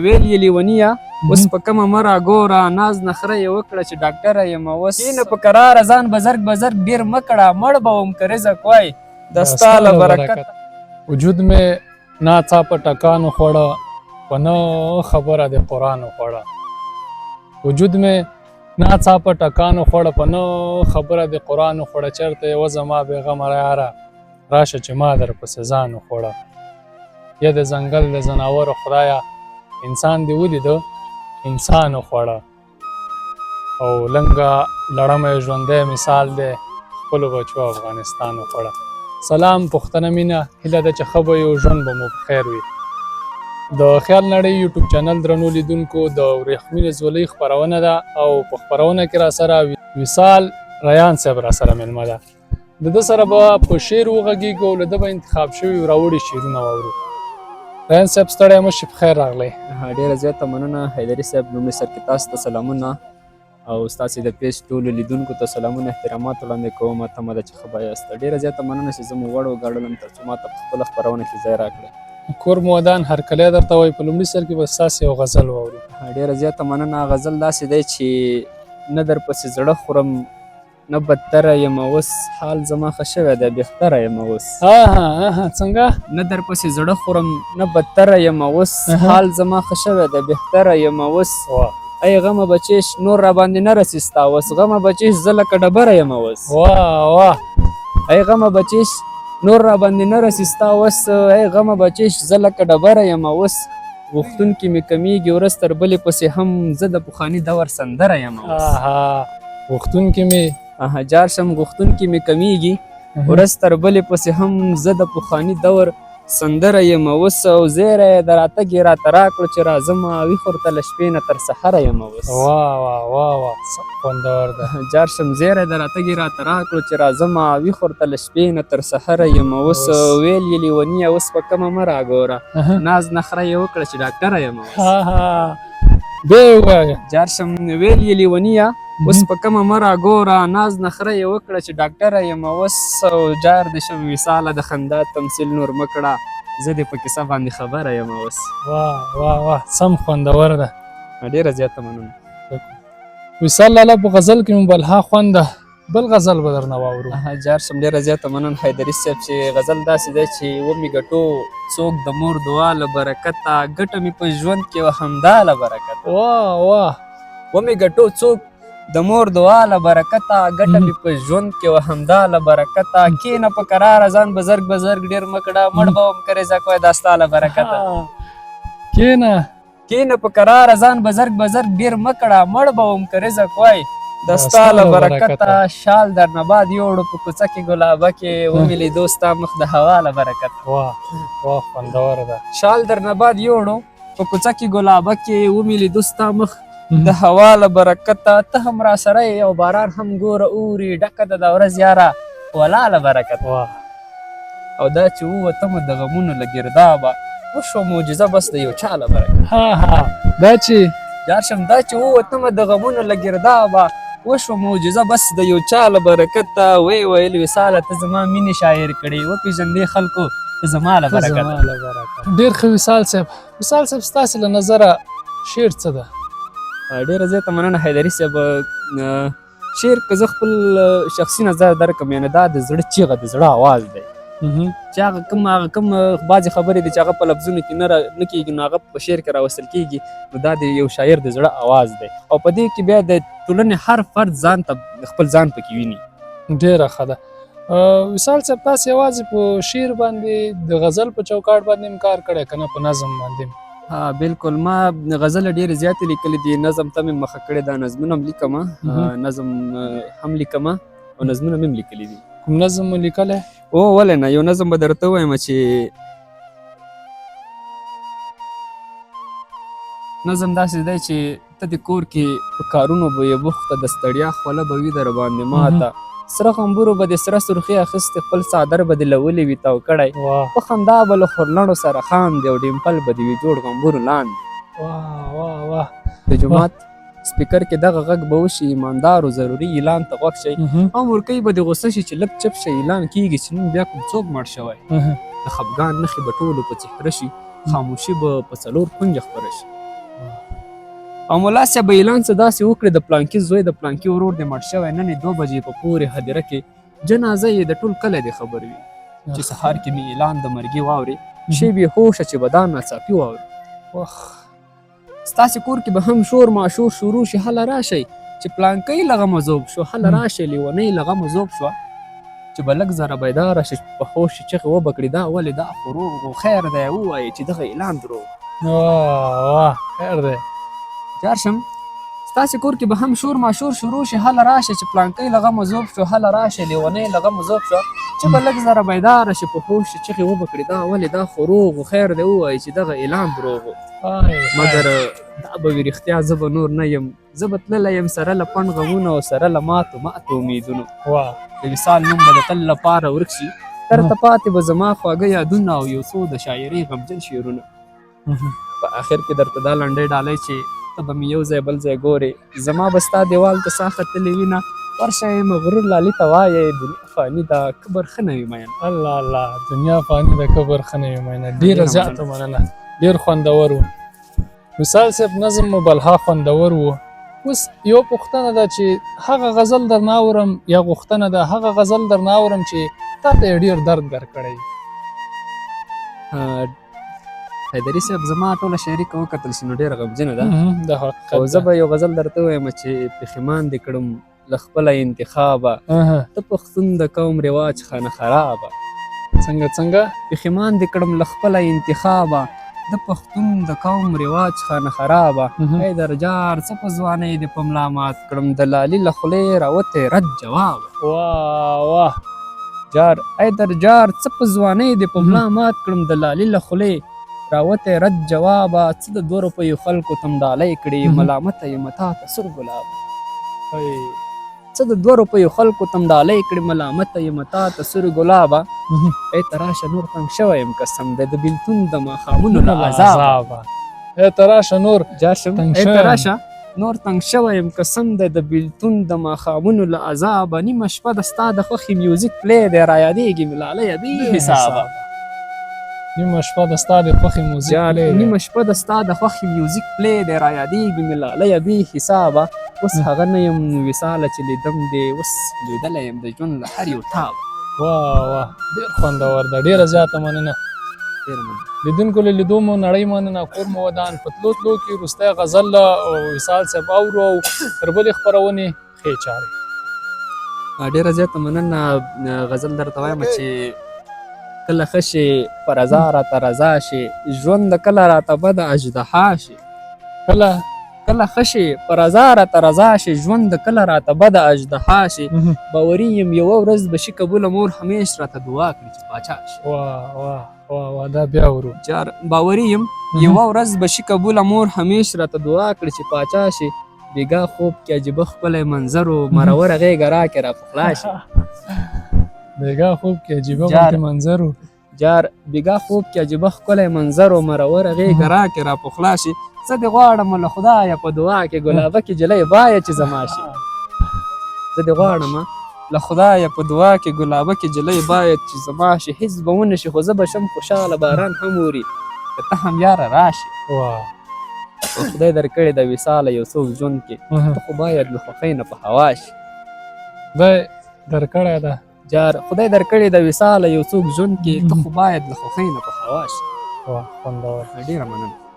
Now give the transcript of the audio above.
ویل یې لیونیه اوس په کومه مه راګوره ناز نخره یې وکړه چې ډاکټره یم اوس کینه په کراره ځان بزرګ بزرګ ډېر مه کړه مړ به وم که رزق وای د ستا له برکته وجود مې ناڅاپه ټکان وخوړه په نه خبره د قرآن وخوړه وجود مې ناڅاپه ټکان وخوړه په نه خبره د قرآن وخوړه چېرته یوه زما بېغمه یاره راشه چې ما درپسې ځان وخوړه یا د ځنګل د ځناورو خدایه انسان دې ولیده انسان وخوړه او لنګه لړمی ژوندی مثال دی خپلو بچو افغانستان وخوړه سلام پښتنه مینه هیله ده چې ښه به یو ژوند به مو په خیر وي د خیال نړۍ یوټیوب چینل درنو لیدونکو د ورېښمینې ځولۍ خپرونه ده او په خپرونه کې راسره وصال ریان صاحب راسره مېلمه ده د ده سره به په شعر وغږېږو او له ده به انتخاب شوي راوړي شعرونه واورو ریان صاحب ستړی مه شي په خیر راغلی ډېره زیاته مننه حیدري صاحب لومړي سر کې تاسو ته سلامونه او ستاسې د پیج ټولو لیدونکو ته سلامونه احترامات وړاندې کوم تمه ده چې ښه به یاست ډېره زیاته مننه چې زه مو وړ وګاډلم تر څو ما ته په خپله خپرونه کې ځای راکړی کور مو ودان هرکلی درته وایي په لومړي سر کې به ستاسې یو غزل واورو ډېره زیاته مننه غزل داسې دی چې نه در پسې زړه خورم نه بدتره یم اوس حال زما ښه شوی دی بهتره یم اوس څنګه نه در پسې زړه خورم نه بدتره یم اوس حال زما ښه شوی دی بهتره یم اوس ای غمه بچیش نور را باندې نه رسي ستا اوس غمه بچیش زه لکه ډبره یم اوس ای غمه بچیش نور را باندې نه رسي ستا اوس ای غمه بچیش زه لکه ډبره یم اوس غوښتونکي مې کمیږي ورځ تر بلې پسې هم زه د پخواني دور سندره یم اوس غوښتونکي مې جار شم غوښتونکي مې کمیږي ورځ تر بلې پسې هم زه د پخواني دور سندره یم اوس او زیری یې د راتګ یې راته راکړو چې راځم ویښ ورته له شپې نه تر سحره یم اوس خوندور ده جار شم زیری د راتګ یې راته راکړو چې راځم ویښ ورته له شپې نه تر سحره یم اوس ویل یې لیونیه اوس په کومه مه راګوره ناز نخره یې وکړه چې ډاکټره یم اوس جار شم ویل یې لیونیه اوس په کومه مه راګوره ناز نخره یې وکړه چې ډاکټره یم اوس او جار دې شم وصاله د خندا تمثیل نور مه کړه زه دې په کیسه باندې خبره یم اوس سم خوندور ده ډېره زیاته مننه وصال لاله په غزل کې مو بلها خوند ده بل غزل به درنه واورو جار شم ډېره زیاته مننه حیدري صاحب چې غزل داسې دی چې ومې ګټو څوک د مور دعا له برکته ګټه مې په ژوند کې وه همدا له برکته ومې ګټو څوک د مور دعا له برکته ګټه مې په ژوند کې وه همدا له برکته کینه په کراره ځان بزرګ بزرګ ډېر مه کړه مړ به وم که رزق وای دا ستا له برکته کینه په کراره ځان بزرګ بزرګ ډېر مه کړه مړ به وم که رزق وای د ستا له برکته شال درنه باد یوړو په کوڅه کې ګلابه کې ومې لیدو ستا مخ د هوا له برکته خوندور ده شال درنه باد یوړو په کوڅه کې ګلابه کې ومې لیدو ستا مخ د هوا له برکته ته هم را سره یې او باران هم ګوره اوري ډکه ده د ورځ یاره ولا له برکته او دا چې ووتمه د غمونو له ګردابه وشوه معجزه بس د یو چا له برکته دا چې جار شم دا چې ووتمه د غمونو له ګردابه وشوه معجزه بس د یو چا له برکته ویې ویل وصاله ته زما مینې شاعر کړې وپېژندې خلکو ته زما له برکته ډېر ښه وصال صاحب ستاسې له نظره شعر څه ده ډېره زیاته مننه حیدري صاحب شعر که زه خپل شخصي نظر درکړم یعنې دا د زړه چیغه د زړه آواز دی چې هغه کوم بعضې خبرې دي چې هغه په لفظونو کې نه کېږي نو هغه په شعر کې راوستل کېږي نو دا د یو شاعر د زړه آواز دی او په دې کې بیا د ټولنې هر فرد ځان ته خپل ځان پکې ویني ډېره ښه ده وصال صاحب تاسې یوازې په شعر باندې د غزل په چوکاټ باندې هم کار کړی که نه په نظم باندې بالکل ما غزل ډېرې زیاتې لیکلي دي نظم ته مې مخه کړې ده نظمونه هم لیکم نظم هم لیکم او نظمونه مې هم لیکلي دي کوم نظم مو لیکلی ولې نه یو نظم به درته ووایم چې نظم داسې دی چې ته د کور کې په کارونو به یې بوخته د ستړیا خوله به وي در باندې ماته سره غمبورو به د سره سرخي اخیستې خپل څادر به د لولې وي تاو کړی په خندا به له خورلڼو سره خاندې او ډیمپل به د وي جوړ غمبورو لاندې د جومات سپیکر کې دغه غږ به وشي ایماندارو ضروري اعلان ته غوږ شئ او مورکۍ به د غوسه شي چې لږ چپ شي اعلان کېږي چې نن بیا کوم څوک مړ شوی د خفګان نښې به ټولو په څهره شي خاموشي به په څلور کونجه خپره شي او ملا صاحب به اعلان څه داسې وکړې د پلانکي زوی د پلانکي ورور دې مړ شوی نن یې 2 بجې په پورې هدیره کې جنازه یې د ټول کلی دې خبر وي چې سهار کې مې اعلان د مرګي واورې شی بې هوشه چې به دا ناڅاپي واوري ستاسې کور کې به هم شور ماشور شروع شي هله راشئ چې پلانکی له غمه ذوب شو هله راشئ لیونۍ له غمه ذوب شوه چې به لږ ذره بیداره شي په هوش شي چغې وبکړي دا ولې دا خو روغ و خیر دی ووایي چې دغه اعلان دروغ واه خیر دی جار شم ستاسې کور کې به هم شور ماشور شروع شي هله راشه چې پلانکی له غمه ذوب شو هله راشه لیونۍ له غمه ذوب شوه چې به لږ ذره بیداره شي په هوش شي چغې وبکړي دا ولې دا خو روغ و خیر دی ووایي چې دغه اعلان دروغ و مګر دا به وي رښتیا زه به نور نه یم زه به تللی یم سره له پڼ غمونه او سره له ماتو امیدونو د وصال نوم به د تل لپاره ورک شي درته پاتې به زما خواږه یادونه او یو څو د شاعرۍ غمجن شعرونه په آخر کې درته دا لنډۍ ډالۍ چې ته به مې یو ځای بل ځای ګورې زما به ستا دیوال ته سا ختلې وینه ورشه یې مغرور لالي ته وایې دنیا فاني ده کبر ښه نه وي مینه الله الله دنیا فاني ده کبر ښه نه وي مینه ډېره زیاته مننه ډېر خوندور و وصال صاحب نظم مو بلها خوندور و اوس یو پوښتنه ده چې هغه غزل درنه اورم یا غوښتنه ده هغه غزل درنه اورم چې تا ته یې ډېر درد درکړی حیدري صاحب زما ټوله شاعري که وکتل شي نو ډېره غمجنه ده د حقیقت او زه به یو غزل درته ووایم چې پښیمان دې کړم له خپله انتخابه ته پښتون د قوم رواج خانه خرابه څنګه پښیمان دې کړم له خپله انتخابه د پښتون د قوم رواج خانه خرابه ای درجار څه په ځوانۍ دې په ملا مات کړم د لالي له خولې راوتی رد جواب واه جار ای درجار څه په ځوانۍ دې په ملا مات کړم د لالي له خولې راوتی رد جوابه څه د 2 روپیو خلکو تمدالۍ کړې ملامته یم تا ته سور ګلاب څه د 2 روپیو خلکو تمدالۍ کړې ملامته یم تا ته سور ګلابه ای ته راشه نور تنګ شوی یم قسم دی د بېلتون د ماښامونو له عذابه ای ته راشه نور جار شم ای ته راشه نور تنګ شوی یم قسم دی د بېلتون د ماښامونو له عذابه نیمه شپه د ستا د خوښې میوزیک پلی دی رایادېږي مې لالیه بې حسابه نیمه شپه د ستا د خوښې موزیک پلی دی نیمه شپه د ستا د خوښې میوزیک پلی دی رایادېږي مې لالیه بې حسابه اوس هغه نه یم وصاله چې لیدم دی اوس لیدلی یم د ژوند له هر یو تاب واه ډېر خوندور ده ډېره زیاته مننه لیدونکو له لیدو مو نړۍ مننه کور مو ودان په تلو تلو کې وروستی غزل وصال صاحب اورو او تر بلې خپرونې ښې چارې ډېره زیاته مننه غزل درته وایم چې کله ښه شي په رضا راته رضا شي ژوند کله راته بده اژدها شي کله ښه شي په رضا راته رضا شي ژوند کله راته بده اژدها شي باوري یم یوه ورځ به شي قبوله مور همیش راته دعا کړي چې پاچا شي واه دا بیا ورو جار باوري یم یوه ورځ به شي قبوله مور همیش راته دعا کړي چې پاچا شي بیګا خوب کې عجیبه ښکلی منظر و مروره غېږه راکې راپخلا شي بیګا خوب کې عجیبه غوندې منظر و جار بیګا خوب کې عجیبه ښکلی منظر و مروره غېږه راکې راپخلا شي زه دې غواړم له خدایه په دعا کې ګلابه کې جلی باید چې زما شي زه دې غواړم له خدایه په دعا کې ګلابه کې جلی باید چې زما شي هېڅ به ونه شي خو زه به شم خوشحاله باران هم اوري که ته هم یاره راشي خدای درکړې د وصاله یو څوک ژوند کې ته خو باید له خوښۍ نه په هوا شي خدای درکړې ده جار خدای درکړې د وصاله یو څوک ژوند کې ته خو باید له خوښۍ نه په هوا شي خوندور ډېره مننه